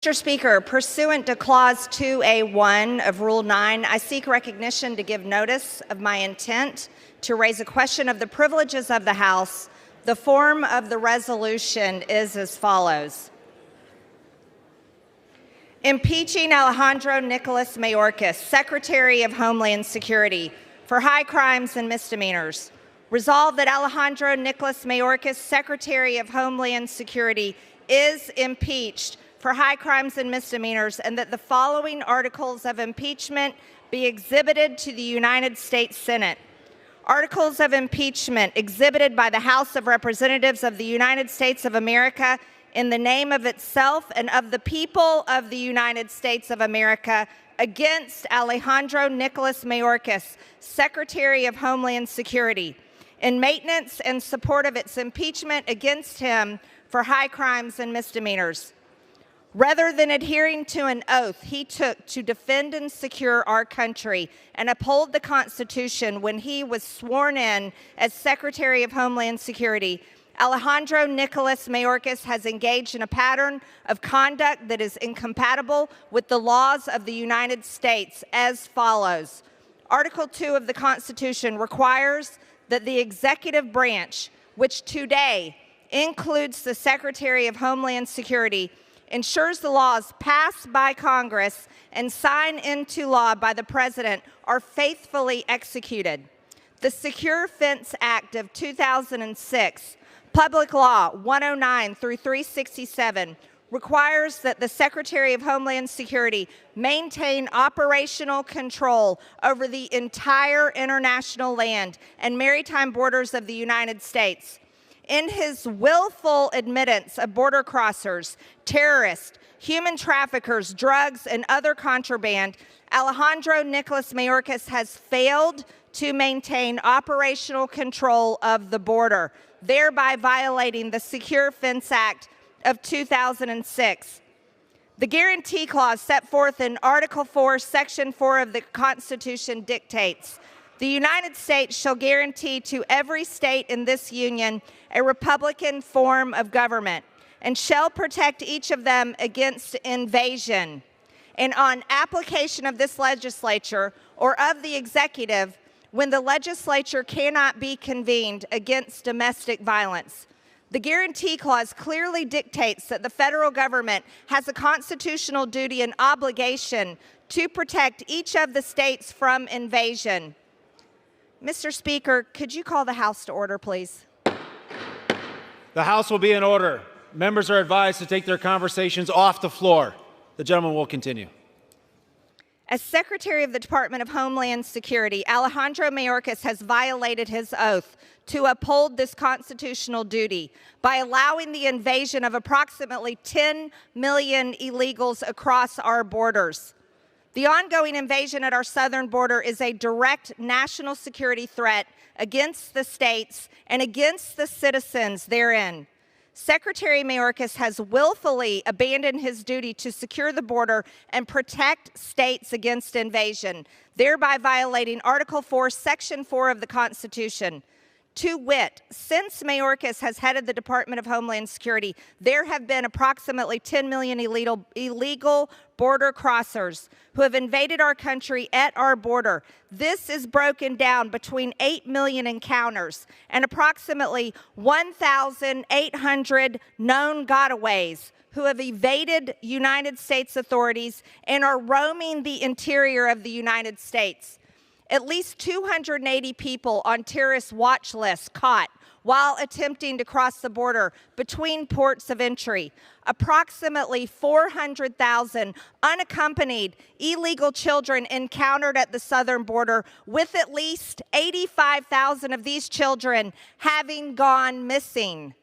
Mr. Speaker, pursuant to Clause 2A1 of Rule 9, I seek recognition to give notice of my intent to raise a question of the privileges of the House. The form of the resolution is as follows. Impeaching Alejandro Nicolas Mayorkas, Secretary of Homeland Security, for high crimes and misdemeanors. Resolved that Alejandro Nicolas Mayorkas, Secretary of Homeland Security, is impeached for high crimes and misdemeanors, and that the following articles of impeachment be exhibited to the United States Senate. Articles of impeachment exhibited by the House of Representatives of the United States of America in the name of itself and of the people of the United States of America against Alejandro Nicolas Mayorkas, Secretary of Homeland Security, in maintenance and support of its impeachment against him for high crimes and misdemeanors. Rather than adhering to an oath he took to defend and secure our country and uphold the Constitution when he was sworn in as Secretary of Homeland Security, Alejandro Nicolas Mayorkas has engaged in a pattern of conduct that is incompatible with the laws of the United States as follows. Article 2 of the Constitution requires that the executive branch, which today includes the Secretary of Homeland Security, ensures the laws passed by Congress and signed into law by the President are faithfully executed. The Secure Fence Act of 2006, Public Law 109 through 367, requires that the Secretary of Homeland Security maintain operational control over the entire international land and maritime borders of the United States. In his willful admittance of border crossers, terrorists, human traffickers, drugs, and other contraband, Alejandro Nicolas Mayorkas has failed to maintain operational control of the border, thereby violating the Secure Fence Act of 2006. The guarantee clause set forth in Article 4, Section 4 of the Constitution dictates, "The United States shall guarantee to every state in this union a republican form of government, and shall protect each of them against invasion. And on application of this legislature or of the executive, when the legislature cannot be convened against domestic violence." The guarantee clause clearly dictates that the federal government has a constitutional duty and obligation to protect each of the states from invasion. Mr. Speaker, could you call the House to order, please? The House will be in order. Members are advised to take their conversations off the floor. The gentleman will continue. As Secretary of the Department of Homeland Security, Alejandro Mayorkas has violated his oath to uphold this constitutional duty by allowing the invasion of approximately 10 million illegals across our borders. The ongoing invasion at our southern border is a direct national security threat against the states and against the citizens therein. Secretary Mayorkas has willfully abandoned his duty to secure the border and protect states against invasion, thereby violating Article 4, Section 4 of the Constitution. To wit, since Mayorkas has headed the Department of Homeland Security, there have been approximately 10 million illegal border crossers who have invaded our country at our border. This is broken down between 8 million encounters and approximately 1,800 known gotaways who have evaded United States authorities and are roaming the interior of the United States. At least 280 people on terrorist watch lists caught while attempting to cross the border between ports of entry. Approximately 400,000 unaccompanied illegal children encountered at the southern border, with at least 85,000 of these children having gone missing.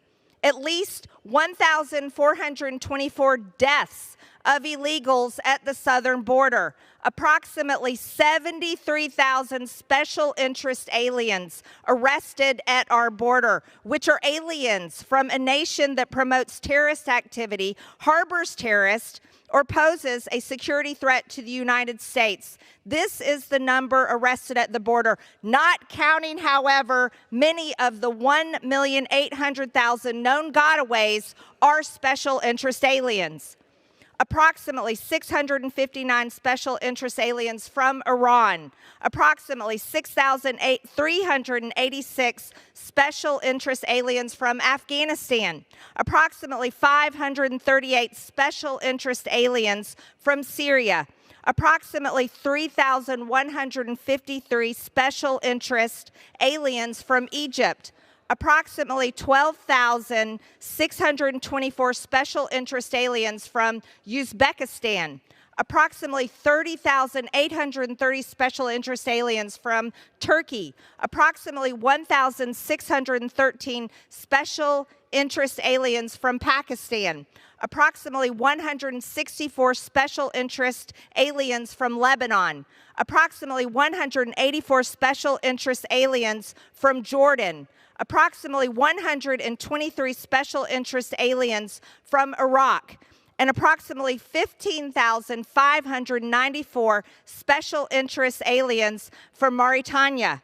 At least 1,424 deaths of illegals at the southern border. Approximately 73,000 special interest aliens arrested at our border, which are aliens from a nation that promotes terrorist activity, harbors terrorists, or poses a security threat to the United States. This is the number arrested at the border, not counting, however, many of the 1,800,000 known gotaways are special interest aliens. approximately 659 special interest aliens from Iran, approximately 6,386 special interest aliens from Afghanistan, approximately 538 special interest aliens from Syria, approximately 3,153 special interest aliens from Egypt, approximately 12,624 special interest aliens from Uzbekistan, approximately 30,830 special interest aliens from Turkey, approximately 1,613 special interest aliens from Pakistan, approximately 164 special interest aliens from Lebanon, approximately 184 special interest aliens from Jordan, approximately 123 special interest aliens from Iraq, and approximately 15,594 special interest aliens from Mauritania.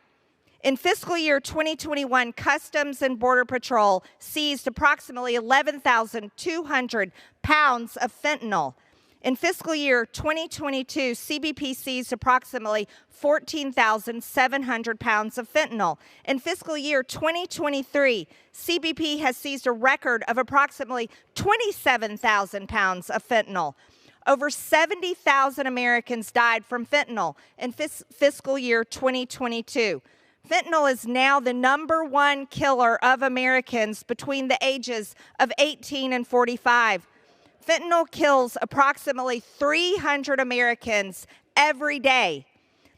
In fiscal year 2021, Customs and Border Patrol seized approximately 11,200 pounds of fentanyl. In fiscal year 2022, CBP seized approximately 14,700 pounds of fentanyl. In fiscal year 2023, CBP has seized a record of approximately 27,000 pounds of fentanyl. Over 70,000 Americans died from fentanyl in fiscal year 2022. Fentanyl is now the #1 killer of Americans between the ages of 18 and 45. Fentanyl kills approximately 300 Americans every day.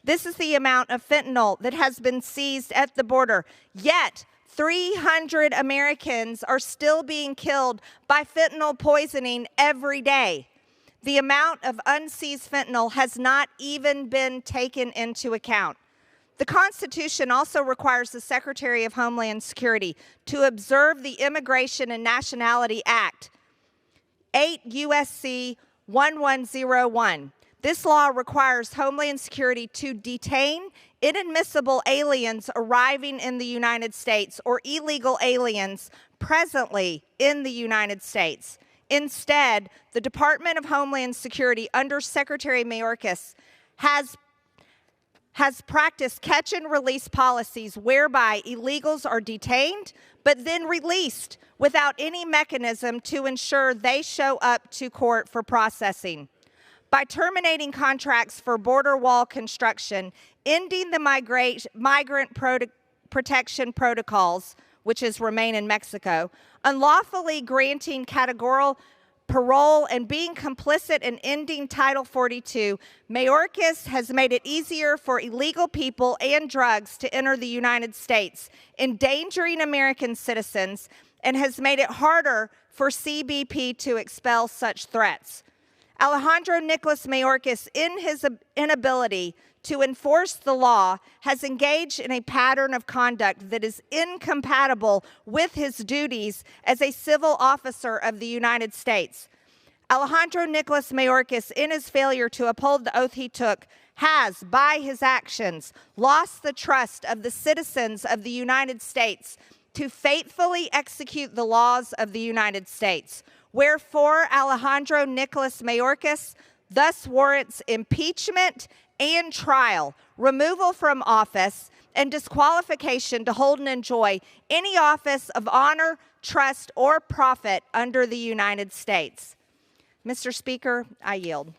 This is the amount of fentanyl that has been seized at the border. Yet, 300 Americans are still being killed by fentanyl poisoning every day. The amount of unseized fentanyl has not even been taken into account. The Constitution also requires the Secretary of Homeland Security to observe the Immigration and Nationality Act, 8 U.S.C. 1101. This law requires Homeland Security to detain inadmissible aliens arriving in the United States or illegal aliens presently in the United States. Instead, the Department of Homeland Security under Secretary Mayorkas has practiced catch and release policies whereby illegals are detained but then released without any mechanism to ensure they show up to court for processing. By terminating contracts for border wall construction, ending the migrant protection protocols, which is remain in Mexico, unlawfully granting categorical parole, and being complicit in ending Title 42, Mayorkas has made it easier for illegal people and drugs to enter the United States, endangering American citizens, and has made it harder for CBP to expel such threats. Alejandro Nicholas Mayorkas, in his inability to enforce the law, has engaged in a pattern of conduct that is incompatible with his duties as a civil officer of the United States. Alejandro Nicholas Mayorkas, in his failure to uphold the oath he took, has, by his actions, lost the trust of the citizens of the United States to faithfully execute the laws of the United States. Wherefore, Alejandro Nicholas Mayorkas thus warrants impeachment and trial, removal from office, and disqualification to hold and enjoy any office of honor, trust, or profit under the United States. Mr. Speaker, I yield.